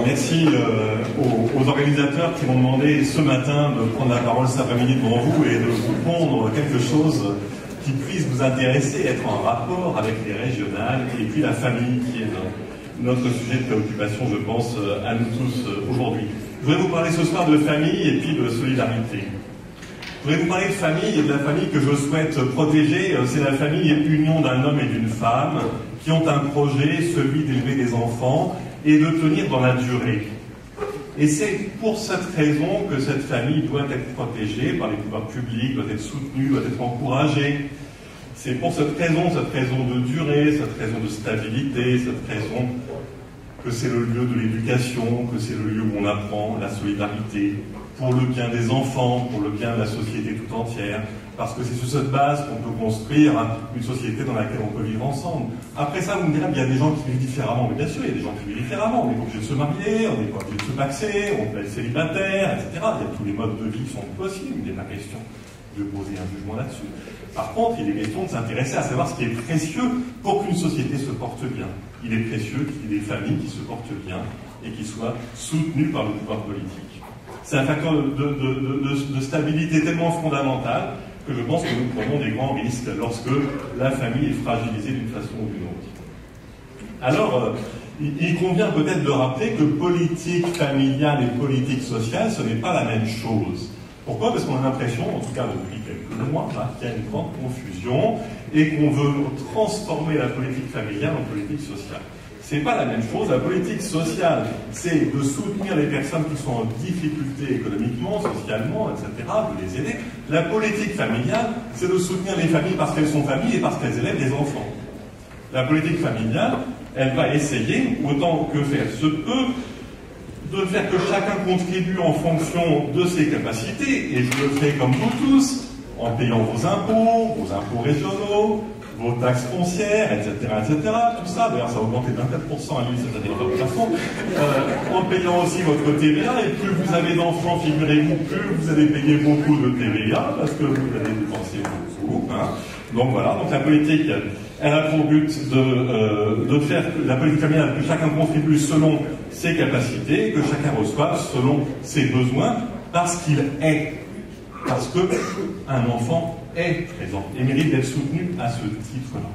Merci aux organisateurs qui m'ont demandé ce matin de prendre la parole cet après-midi devant vous et de vous pondre quelque chose qui puisse vous intéresser, être en rapport avec les régionales et puis la famille qui est notre sujet de préoccupation, je pense, à nous tous aujourd'hui. Je voudrais vous parler ce soir de famille et puis de solidarité. Je voudrais vous parler de famille et de la famille que je souhaite protéger. C'est la famille et l'union d'un homme et d'une femme qui ont un projet, celui d'élever des enfants et de tenir dans la durée. Et c'est pour cette raison que cette famille doit être protégée par les pouvoirs publics, doit être soutenue, doit être encouragée. C'est pour cette raison de durée, cette raison de stabilité, cette raison que c'est le lieu de l'éducation, que c'est le lieu où on apprend la solidarité, pour le bien des enfants, pour le bien de la société tout entière, parce que c'est sur cette base qu'on peut construire une société dans laquelle on peut vivre ensemble. Après ça, vous me direz, il y a des gens qui vivent différemment, mais bien sûr, il y a des gens qui vivent différemment. On n'est pas obligé de se marier, on n'est pas obligé de se paxer, on peut être célibataire, etc. Il y a tous les modes de vie qui sont possibles, il n'est pas question de poser un jugement là-dessus. Par contre, il est question de s'intéresser à savoir ce qui est précieux pour qu'une société se porte bien. Il est précieux qu'il y ait des familles qui se portent bien et qui soient soutenues par le pouvoir politique. C'est un facteur de stabilité tellement fondamental que je pense que nous prenons des grands risques lorsque la famille est fragilisée d'une façon ou d'une autre. Alors, il convient peut-être de rappeler que politique familiale et politique sociale, ce n'est pas la même chose. Pourquoi? Parce qu'on a l'impression, en tout cas depuis quelques mois, qu'il y a une grande confusion et qu'on veut transformer la politique familiale en politique sociale. C'est pas la même chose. La politique sociale, c'est de soutenir les personnes qui sont en difficulté économiquement, socialement, etc., de les aider. La politique familiale, c'est de soutenir les familles parce qu'elles sont familles et parce qu'elles élèvent des enfants. La politique familiale, elle va essayer, autant que faire se peut, de faire que chacun contribue en fonction de ses capacités, et je le fais comme vous tous, en payant vos impôts régionaux, vos taxes foncières, etc., etc., tout ça, d'ailleurs ça a augmenté de 24% à lui cette année de plafond, en payant aussi votre TVA, et plus vous avez d'enfants, figurez-vous, plus vous allez payer beaucoup de TVA, parce que vous allez dépenser beaucoup, hein. Donc voilà, donc la politique, elle a pour but de faire la politique familiale, que chacun contribue selon ses capacités, que chacun reçoive selon ses besoins, parce qu'il est, parce qu'un enfant est présent et mérite d'être soutenu à ce titre-là.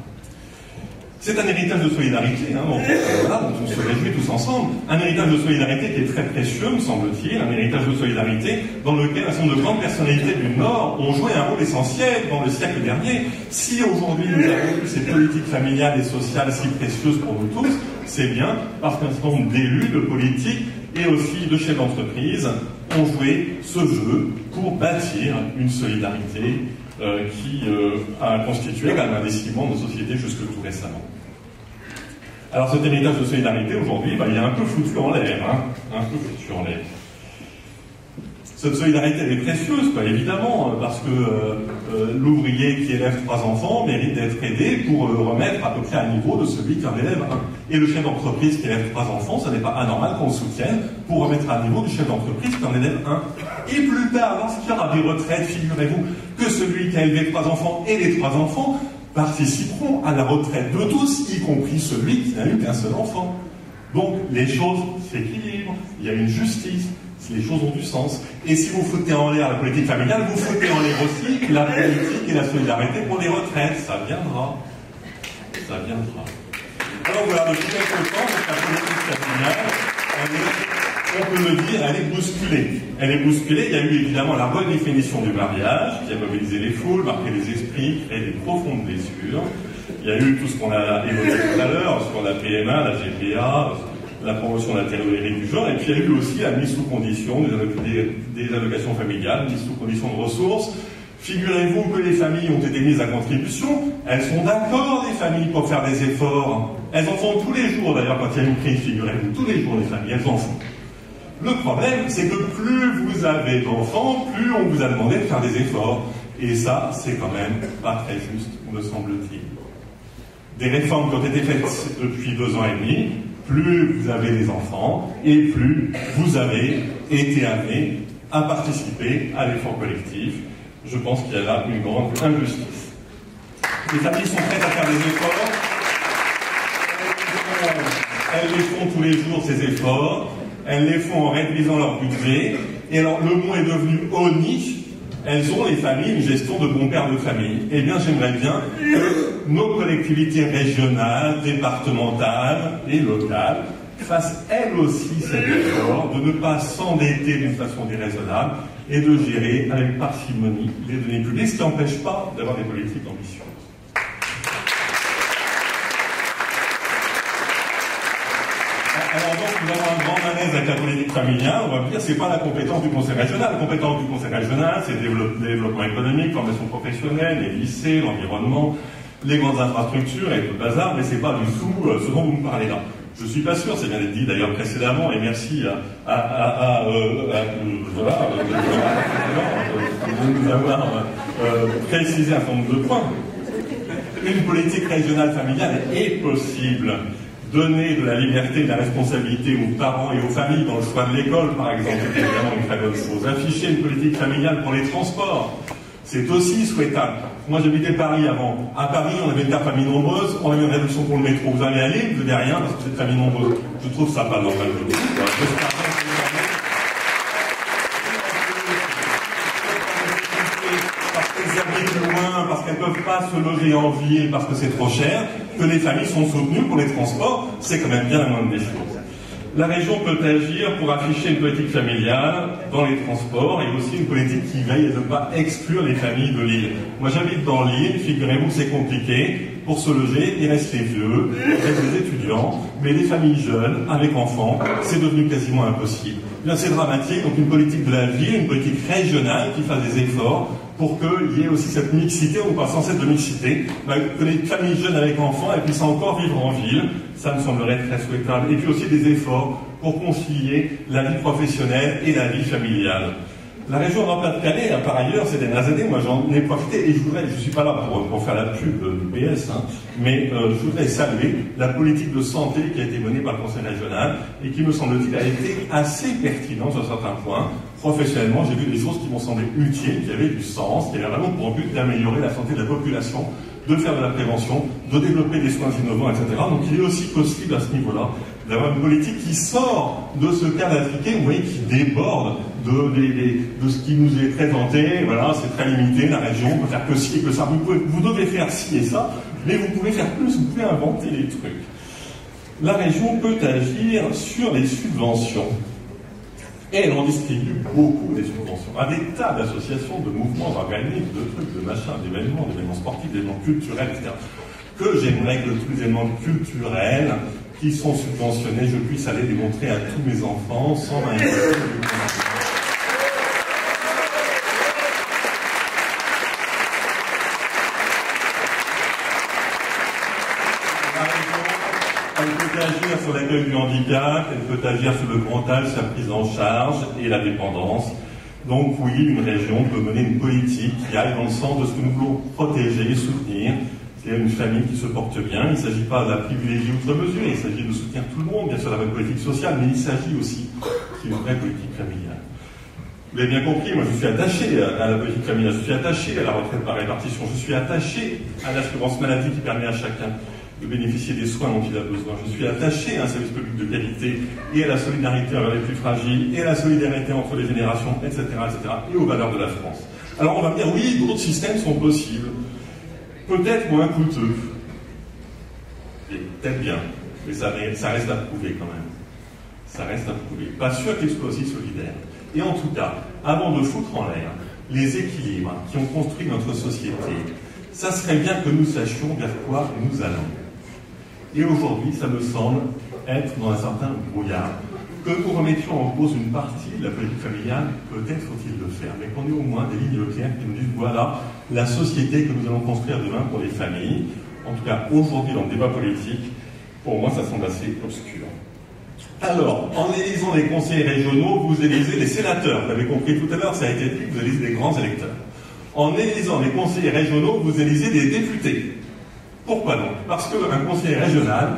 C'est un héritage de solidarité, hein, donc, voilà, dont on se réjouit tous ensemble. Un héritage de solidarité qui est très précieux, me semble-t-il, un héritage de solidarité dans lequel un certain nombre de grandes personnalités du Nord ont joué un rôle essentiel dans le siècle dernier. Si aujourd'hui nous avons ces politiques familiales et sociales si précieuses pour nous tous, c'est bien parce qu'un certain nombre d'élus, de politiques et aussi de chefs d'entreprise ont joué ce jeu pour bâtir une solidarité qui a constitué quand même un des ciments de nos sociétés jusque tout récemment. Alors cet héritage de solidarité, aujourd'hui, il est un peu foutu en l'air, hein, un peu foutu en l'air. Cette solidarité, elle est précieuse, quoi, évidemment, parce que l'ouvrier qui élève 3 enfants mérite d'être aidé pour le remettre à peu près à niveau de celui qui en élève un. Et le chef d'entreprise qui élève 3 enfants, ce n'est pas anormal qu'on le soutienne pour remettre à niveau du chef d'entreprise qui en élève un. Et plus tard, lorsqu'il y aura des retraites, figurez-vous que celui qui a élevé 3 enfants et les 3 enfants participeront à la retraite de tous, y compris celui qui n'a eu qu'un seul enfant. Donc les choses s'équilibrent, il y a une justice, les choses ont du sens. Et si vous foutez en l'air la politique familiale, vous foutez en l'air aussi la politique et la solidarité pour les retraites. Ça viendra. Ça viendra. Alors voilà, depuis quelque temps, la politique familiale, on peut le dire, elle est bousculée. Elle est bousculée. Il y a eu évidemment la redéfinition du mariage, qui a mobilisé les foules, marqué les esprits, créé des profondes blessures. Il y a eu tout ce qu'on a évoqué tout à l'heure, sur la PMA, la GPA, la promotion de la théorie du genre, et puis il y a eu aussi la mise sous condition des allocations familiales, mise sous condition de ressources. Figurez-vous que les familles ont été mises à contribution, elles sont d'accord, les familles, pour faire des efforts. Elles en font tous les jours, d'ailleurs, quand il y a une crise, figurez-vous, tous les jours, les familles, elles en font. Le problème, c'est que plus vous avez d'enfants, plus on vous a demandé de faire des efforts. Et ça, c'est quand même pas très juste, me semble-t-il. Des réformes qui ont été faites depuis 2 ans et demi, plus vous avez des enfants, et plus vous avez été amené à participer à l'effort collectif. Je pense qu'il y a là une grande injustice. Les familles sont prêtes à faire des efforts, elles les font tous les jours, ces efforts, elles les font en réduisant leur budget, et alors le mot est devenu ONI, elles ont, les familles, une gestion de bons pères de famille. Eh bien, j'aimerais bien que nos collectivités régionales, départementales et locales fassent elles aussi cet effort de ne pas s'endetter d'une façon déraisonnable et de gérer avec parcimonie les données publiques, ce qui n'empêche pas d'avoir des politiques ambitieuses. Alors donc, nous avons un grand malaise avec la politique familiale. On va dire, c'est pas la compétence du conseil régional. La compétence du conseil régional, c'est le développement économique, formation professionnelle, les lycées, l'environnement, les grandes infrastructures et tout le bazar, mais c'est pas du tout ce dont vous me parlez là. Je suis pas sûr, c'est bien dit d'ailleurs précédemment, et merci à nous avoir précisé un certain nombre de points. Une politique régionale familiale est possible. Donner de la liberté et de la responsabilité aux parents et aux familles dans le choix de l'école, par exemple, c'est évidemment une très bonne chose. Afficher une politique familiale pour les transports, c'est aussi souhaitable. Moi, j'habitais Paris avant. À Paris, on avait une carte famille nombreuse, on avait une réduction pour le métro. Vous allez aller, vous n'avez rien parce que c'est une famille nombreuse. Je trouve ça pas normal. Parce qu'elles ne peuvent pas se loger en ville parce que c'est trop cher, que les familles sont soutenues pour les transports, c'est quand même bien la moindre des choses. La région peut agir pour afficher une politique familiale dans les transports et aussi une politique qui veille à ne pas exclure les familles de l'île. Moi j'habite dans l'île, figurez-vous que c'est compliqué. Pour se loger, il reste les vieux, il reste les étudiants, mais les familles jeunes, avec enfants, c'est devenu quasiment impossible. Bien, c'est dramatique, donc une politique de la ville, une politique régionale qui fasse des efforts pour qu'il y ait aussi cette mixité, on parle sans cesse de mixité, que les familles jeunes avec enfants elles puissent encore vivre en ville, ça me semblerait très souhaitable. Et puis aussi des efforts pour concilier la vie professionnelle et la vie familiale. La région Nord-Pas-de-Calais, par ailleurs, ces dernières années, moi j'en ai profité, et je suis pas là pour faire la pub du PS, mais je voudrais saluer la politique de santé qui a été menée par le Conseil régional, et qui, me semble-t-il, a été assez pertinente sur certains points. Professionnellement, j'ai vu des choses qui m'ont semblé utiles, qui avaient du sens, qui avaient vraiment pour but d'améliorer la santé de la population, de faire de la prévention, de développer des soins innovants, etc. Donc il est aussi possible à ce niveau-là d'avoir une politique qui sort de ce cadre africain, vous voyez, qui déborde de ce qui nous est présenté. Voilà, c'est très limité, la région peut faire que ci et que ça. Vous devez faire ci et ça, mais vous pouvez faire plus, vous pouvez inventer des trucs. La région peut agir sur les subventions. Et elle en distribue beaucoup des subventions à des tas d'associations, de mouvements, d'organismes, de trucs, de machins, d'événements sportifs, d'événements culturels, etc. Que j'aimerais que tous les événements culturels qui sont subventionnés, je puisse aller les montrer à tous mes enfants sans m'inquiéter. Elle peut agir sur l'accueil du handicap, elle peut agir sur le grand âge, sa prise en charge et la dépendance. Donc oui, une région peut mener une politique qui aille dans le sens de ce que nous voulons protéger, soutenir. C'est une famille qui se porte bien. Il ne s'agit pas de la privilégier outre mesure, il s'agit de soutenir tout le monde, bien sûr la bonne politique sociale, mais il s'agit aussi d'une vraie politique familiale. Vous l'avez bien compris, moi je suis attaché à la politique familiale, je suis attaché à la retraite par répartition, je suis attaché à l'assurance maladie qui permet à chacun de bénéficier des soins dont il a besoin. Je suis attaché à un service public de qualité et à la solidarité envers les plus fragiles et à la solidarité entre les générations, etc., etc., et aux valeurs de la France. Alors on va me dire, oui, d'autres systèmes sont possibles, peut-être moins coûteux, et peut-être bien, mais ça reste à prouver quand même. Ça reste à prouver. Pas sûr qu'il soit aussi solidaire. Et en tout cas, avant de foutre en l'air les équilibres qui ont construit notre société, ça serait bien que nous sachions vers quoi nous allons. Et aujourd'hui, ça me semble être dans un certain brouillard. Que nous remettions en cause une partie de la politique familiale, peut-être faut-il le faire, mais qu'on ait au moins des lignes claires qui nous disent voilà la société que nous allons construire demain pour les familles. En tout cas, aujourd'hui, dans le débat politique, pour moi, ça semble assez obscur. Alors, en élisant les conseillers régionaux, vous élisez les sénateurs. Vous avez compris tout à l'heure, ça a été dit, vous élisez des grands électeurs. En élisant les conseillers régionaux, vous élisez des députés. Pourquoi donc? Parce qu'un conseiller régional,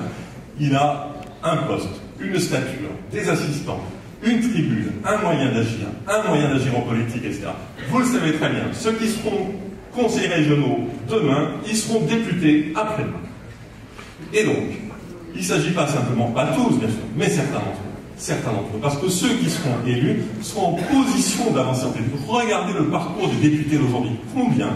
il a un poste, une stature, des assistants, une tribune, un moyen d'agir en politique, etc. Vous le savez très bien, ceux qui seront conseillers régionaux demain, ils seront députés après-demain. Et donc, il ne s'agit pas simplement, pas tous bien sûr, mais certains d'entre eux, certains d'entre eux. Parce que ceux qui seront élus seront en position d'avancer en fait. Regardez le parcours des députés d'aujourd'hui. Combien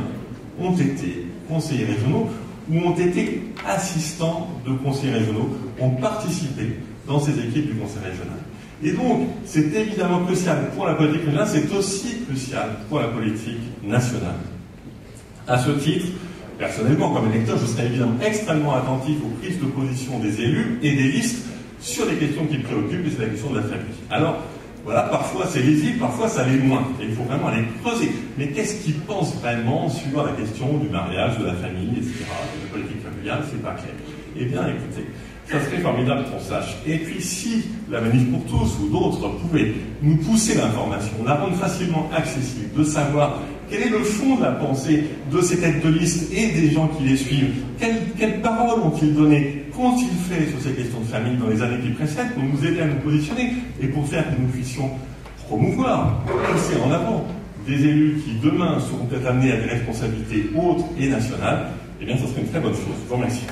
ont été conseillers régionaux ou ont été assistants de conseillers régionaux, ont participé dans ces équipes du conseil régional. Et donc, c'est évidemment crucial pour la politique régionale, c'est aussi crucial pour la politique nationale. À ce titre, personnellement, comme électeur, je serai évidemment extrêmement attentif aux prises de position des élus et des listes sur les questions qui me préoccupent, et c'est la question de la famille. Alors, voilà, parfois c'est lisible, parfois ça l'est moins, et il faut vraiment aller creuser. Mais qu'est-ce qu'ils pensent vraiment sur la question du mariage, de la famille, etc., de la politique familiale, c'est pas clair. Eh bien, écoutez, ça serait formidable qu'on sache. Et puis, si la Manif pour tous ou d'autres pouvaient nous pousser l'information, la rendre facilement accessible, de savoir quel est le fond de la pensée de ces têtes de liste et des gens qui les suivent, quelles paroles ont-ils donné, qu'ont-ils fait sur ces questions de famille dans les années qui précèdent pour nous aider à nous positionner et pour faire que nous puissions promouvoir, pousser en avant des élus qui demain seront peut-être amenés à des responsabilités hautes et nationales, eh bien, ça serait une très bonne chose. Je vous remercie.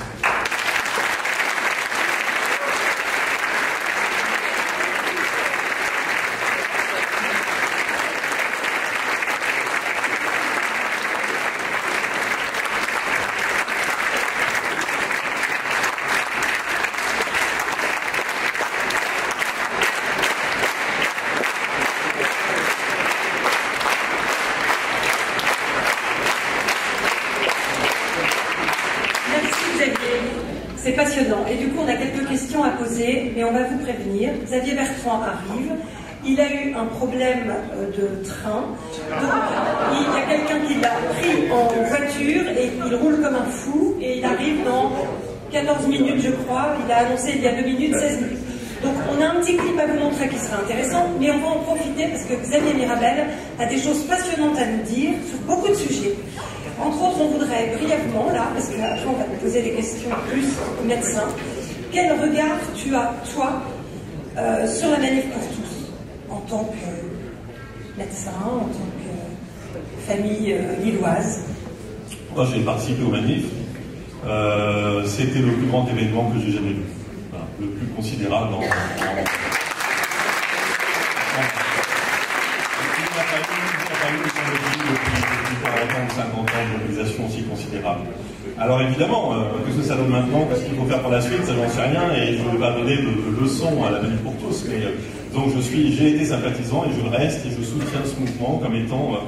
C'est passionnant. Et du coup, on a quelques questions à poser, mais on va vous prévenir. Xavier Bertrand arrive. Il a eu un problème de train. Donc, il y a quelqu'un qui l'a pris en voiture et il roule comme un fou. Et il arrive dans 14 minutes, je crois. Il a annoncé il y a 2 minutes, 16 minutes. Donc, on a un petit clip à vous montrer qui sera intéressant, mais on va en profiter parce que Xavier Mirabel a des choses passionnantes à nous dire sur beaucoup de sujets. Entre autres, on voudrait brièvement, là, parce qu'après on va te poser des questions plus aux médecins, quel regard tu as, toi, sur la Manif pour tous, en tant que médecin, en tant que famille lilloise? Moi, j'ai participé aux manifs. C'était le plus grand événement que j'ai jamais vu. Voilà, le plus considérable en... depuis 40 ans ou 50 ans de mobilisation aussi considérable. Alors évidemment, qu'est-ce que ça donne maintenant, qu'est-ce qu'il faut faire pour la suite, ça j'en sais rien, et je ne vais pas donner de leçons à la Manif pour tous, mais donc j'ai été sympathisant et je le reste, et je soutiens ce mouvement comme étant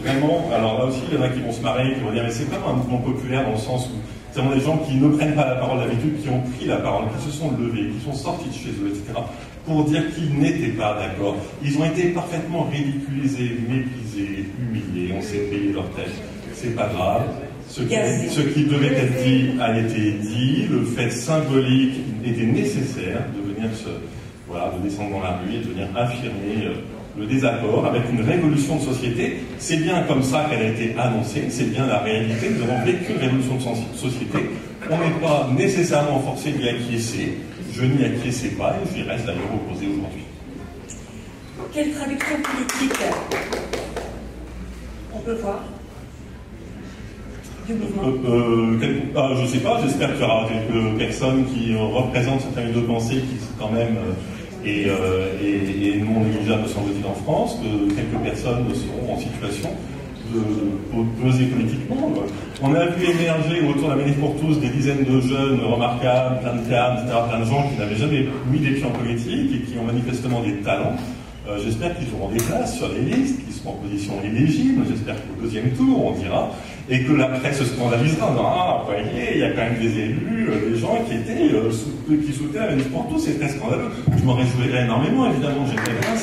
vraiment, alors là aussi il y en a qui vont se marrer, qui vont dire mais c'est pas un mouvement populaire dans le sens où c'est vraiment des gens qui ne prennent pas la parole d'habitude, qui ont pris la parole, qui se sont levés, qui sont sortis de chez eux, etc., pour dire qu'ils n'étaient pas d'accord. Ils ont été parfaitement ridiculisés, méprisés, humiliés, on s'est payé leur tête. C'est pas grave. Ce qui devait être dit a été dit. Le fait symbolique était nécessaire de venir de descendre dans la rue et de venir affirmer le désaccord avec une révolution de société. C'est bien comme ça qu'elle a été annoncée, c'est bien la réalité. Nous avons vécu une révolution de société. On n'est pas nécessairement forcé d'y acquiescer. Je n'y acquiesçais pas et j'y reste d'ailleurs opposé aujourd'hui. Quelle traduction politique on peut voir du mouvement? Je ne sais pas, j'espère qu'il y aura quelques personnes qui représentent cette famille de pensée qui quand même est non négligeable, me semble-t-il, en France, que quelques personnes seront en situation de peser politiquement. On a vu émerger autour de la Manif pour tous des dizaines de jeunes remarquables, plein de calme, etc., plein de gens qui n'avaient jamais mis des pieds en politique et qui ont manifestement des talents. J'espère qu'ils auront des places sur les listes, qu'ils seront en position éligible. J'espère qu'au deuxième tour, on dira, et que la presse se scandalisera en disant ah, vous voyez, il y a quand même des élus, des gens qui soutenaient la Manif pour tous, c'est très scandaleux. Je m'en réjouirais énormément, évidemment, j'étais bien.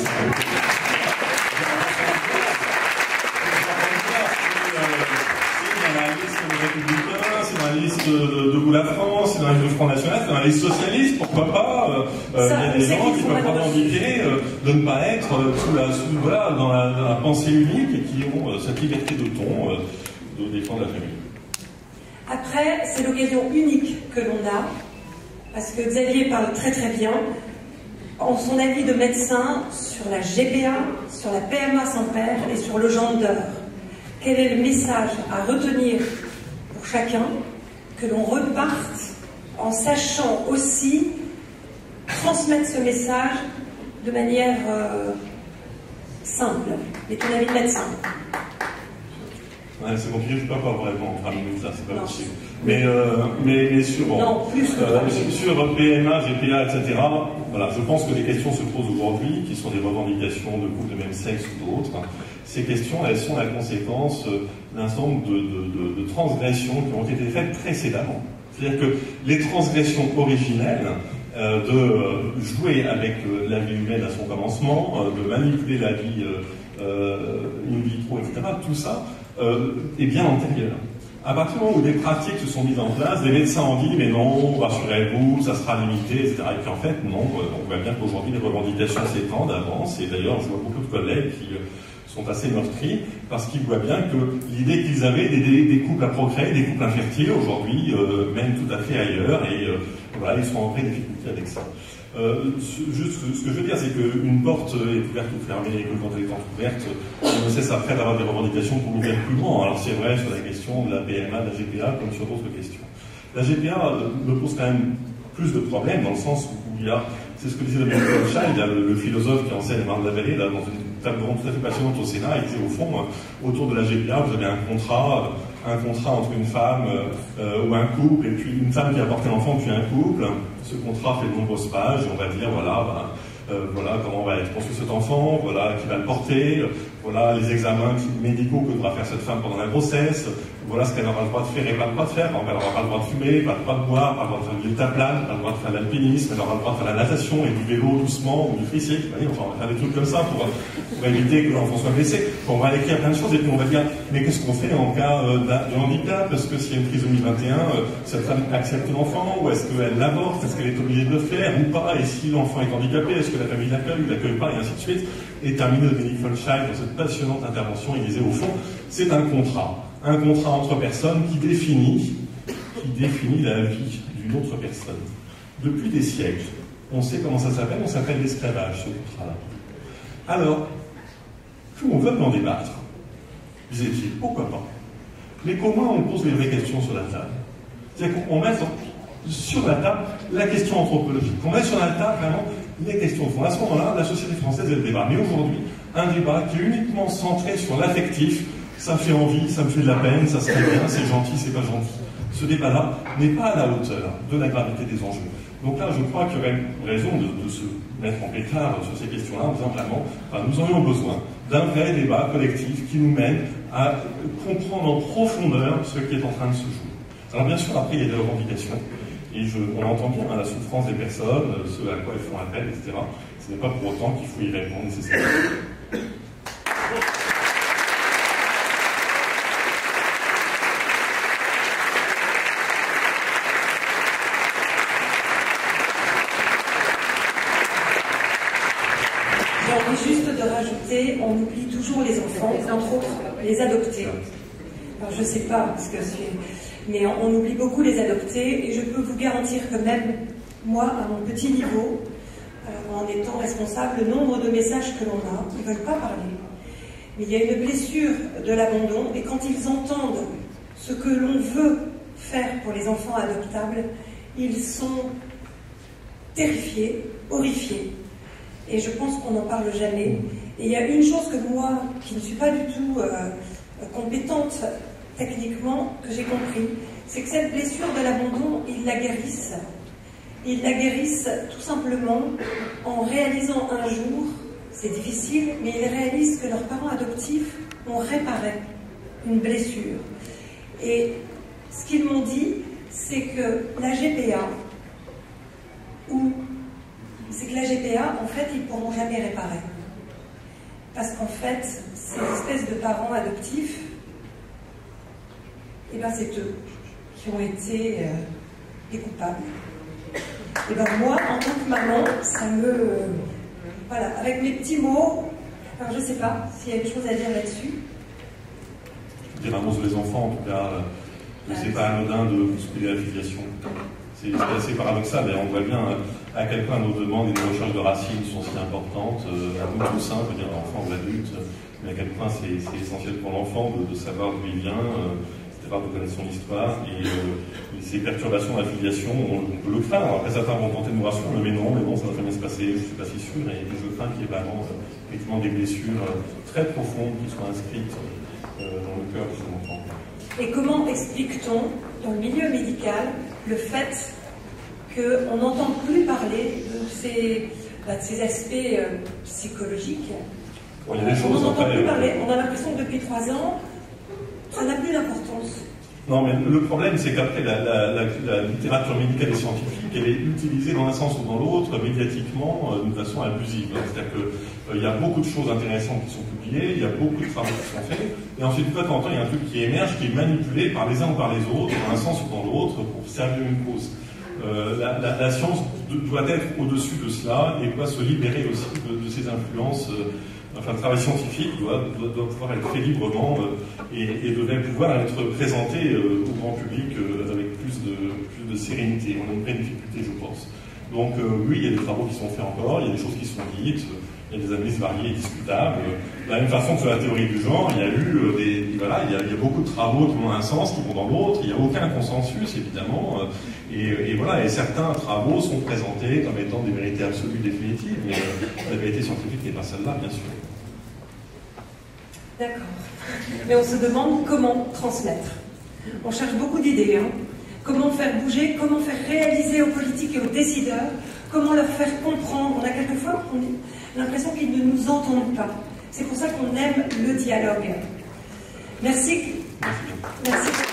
C'est dans la liste de Debout la France, c'est dans la liste du Front National, c'est dans la liste socialiste, pourquoi pas. Il y a des gens qui peuvent revendiquer de ne pas être dans la pensée unique et qui ont cette liberté de ton de défendre la famille. Après, c'est l'occasion unique que l'on a, parce que Xavier parle très très bien, en son avis de médecin sur la GPA, sur la PMA sans père et sur le gender. Quel est le message à retenir pour chacun, que l'on reparte en sachant aussi transmettre ce message de manière simple. Mais ton avis de médecin. Ouais, c'est compliqué, je ne peux pas vraiment en 3 minutes, ça, c'est pas possible. Mais sur, bon, non, plus sur PMA, GPA, etc., voilà, je pense que les questions se posent aujourd'hui, qui sont des revendications de couples de même sexe ou d'autres. Ces questions, elles sont la conséquence d'un certain nombre de transgressions qui ont été faites précédemment. C'est-à-dire que les transgressions originelles de jouer avec la vie humaine à son commencement, de manipuler la vie in vitro, etc., tout ça est bien antérieur. À partir du moment où des pratiques se sont mises en place, les médecins ont dit mais non, rassurez-vous, ça sera limité, etc. Et puis en fait, non, on voit bien qu'aujourd'hui les revendications s'étendent, avancent, et d'ailleurs je vois beaucoup de collègues qui sont assez meurtris parce qu'ils voient bien que l'idée qu'ils avaient des couples à procréer, des couples infertiles, aujourd'hui mènent tout à fait ailleurs, et voilà, ils sont en vraie difficulté avec ça. Juste ce que je veux dire, c'est qu'une porte est ouverte ou fermée, et que quand elle est ouverte, on ne cesse après d'avoir des revendications pour l'ouvrir plus grand. Alors c'est vrai sur la question de la PMA, de la GPA, comme sur d'autres questions. La GPA me pose quand même plus de problèmes, dans le sens où il y a, c'est ce que disait Dominique Child, le philosophe qui enseigne à Marne-la-Vallée, dans une table ronde tout à fait passionnante au Sénat, il disait au fond, autour de la GPA, vous avez un contrat entre une femme ou un couple, et puis une femme qui a porté l'enfant, puis un couple. Ce contrat fait de nombreuses pages, et on va dire, voilà, voilà comment va être construit cet enfant, voilà qui va le porter, voilà les examens médicaux que devra faire cette femme pendant la grossesse, voilà ce qu'elle aura le droit de faire et pas le droit de faire. Donc, elle n'aura pas le droit de fumer, pas le droit de boire, pas le droit de faire du deltaplane, pas le droit de faire de l'alpinisme, elle aura le droit de faire la natation et du vélo doucement, ou du tricycle, enfin on va faire des trucs comme ça pour éviter que l'enfant soit blessé. Bon, on va écrire plein de choses, et puis on va dire, mais qu'est-ce qu'on fait en cas de handicap? Parce que s'il y a une trisomie 21, cette femme accepte l'enfant, ou est-ce qu'elle l'avorte, est-ce qu'elle est obligée de le faire ou pas, et si l'enfant est handicapé, est-ce que la famille l'accueille ou l'accueille pas, et ainsi de suite. Et terminé de Dominique Folscheid dans cette passionnante intervention, il disait au fond, c'est un contrat entre personnes qui définit la vie d'une autre personne. Depuis des siècles, on sait comment ça s'appelle l'esclavage, ce contrat-là. Alors, on veut en débattre, disait-il, pourquoi pas? Mais qu'au moins on pose les vraies questions sur la table. C'est-à-dire qu'on met sur la table la question anthropologique, qu'on met sur la table vraiment les questions de fond. À ce moment-là, la société française est le débat. Mais aujourd'hui, un débat qui est uniquement centré sur l'affectif, ça fait envie, ça me fait de la peine, ça serait bien, c'est gentil, c'est pas gentil. Ce débat-là n'est pas à la hauteur de la gravité des enjeux. Donc là, je crois qu'il y aurait raison de se mettre en pétard sur ces questions-là en disant vraiment, nous aurions besoin d'un vrai débat collectif qui nous mène à comprendre en profondeur ce qui est en train de se jouer. Alors bien sûr, après, il y a des revendications, et on entend bien la souffrance des personnes, ce à quoi elles font appel, etc. Ce n'est pas pour autant qu'il faut y répondre nécessairement. On oublie toujours les enfants, entre autres les adoptés. Alors, je ne sais pas, parce que mais on oublie beaucoup les adoptés, et je peux vous garantir que même moi, à mon petit niveau, en étant responsable, le nombre de messages que l'on a, ils ne veulent pas parler. Mais il y a une blessure de l'abandon, et quand ils entendent ce que l'on veut faire pour les enfants adoptables, ils sont terrifiés, horrifiés. Et je pense qu'on n'en parle jamais. Et il y a une chose que moi, qui ne suis pas du tout compétente techniquement, que j'ai compris, c'est que cette blessure de l'abandon, ils la guérissent. Ils la guérissent tout simplement en réalisant un jour, c'est difficile, mais ils réalisent que leurs parents adoptifs ont réparé une blessure. Et ce qu'ils m'ont dit, c'est que la GPA, en fait, ils ne pourront jamais réparer. Parce qu'en fait, ces espèces de parents adoptifs, eh ben c'est eux qui ont été les coupables. Et ben moi, en tant que maman, ça me... voilà, avec mes petits mots, alors je ne sais pas s'il y a une chose à dire là-dessus. Je dirais un mot sur les enfants, en tout cas, que c'est pas anodin de bousculer la filiation. C'est assez paradoxal, et on voit bien à quel point nos demandes et nos recherches de racines sont si importantes, à nous tous, je veux dire l'enfant ou l'adulte, mais à quel point c'est essentiel pour l'enfant de savoir d'où il vient, etc. territoire, de connaître son histoire, et ces perturbations d'affiliation, on peut le craindre. Après, certains vont tenter de nous rassurer, mais non, ça va jamais se passer, je ne suis pas si sûr, et je crains qu'il y ait vraiment effectivement des blessures très profondes qui soient inscrites dans le cœur de son enfant. Et comment explique-t-on, dans le milieu médical, le fait qu'on n'entend plus parler de ces aspects psychologiques? Bon, il y a des choses, on n'entend plus parler. On a l'impression que depuis 3 ans, ça n'a plus d'importance. Non, mais le problème, c'est qu'après, la littérature médicale et scientifique, elle est utilisée dans un sens ou dans l'autre, médiatiquement, d'une façon abusive. C'est-à-dire qu'il y a beaucoup de choses intéressantes qui sont publiées, il y a beaucoup de travaux qui sont faits, et ensuite, de temps en temps, il y a un truc qui émerge, qui est manipulé par les uns ou par les autres, dans un sens ou dans l'autre, pour servir une cause. La science doit être au-dessus de cela et doit se libérer aussi de ces influences. Enfin, le travail scientifique doit pouvoir être fait librement et devrait pouvoir être présenté au grand public avec plus de sérénité. On a une vraie difficulté, je pense. Donc oui, il y a des travaux qui sont faits encore, il y a des choses qui sont dites, il y a des analyses variées et discutables. De la même façon que sur la théorie du genre, il y a eu il y a beaucoup de travaux qui vont un sens, qui vont dans l'autre, il n'y a aucun consensus, évidemment. Et voilà, et certains travaux sont présentés comme étant des vérités absolues définitives, mais la vérité scientifique n'est pas celle-là, bien sûr. D'accord. Mais on se demande comment transmettre. On cherche beaucoup d'idées. Comment faire bouger, comment faire réaliser aux politiques et aux décideurs, comment leur faire comprendre. On a quelquefois l'impression qu'ils ne nous entendent pas. C'est pour ça qu'on aime le dialogue. Merci. Merci. Merci.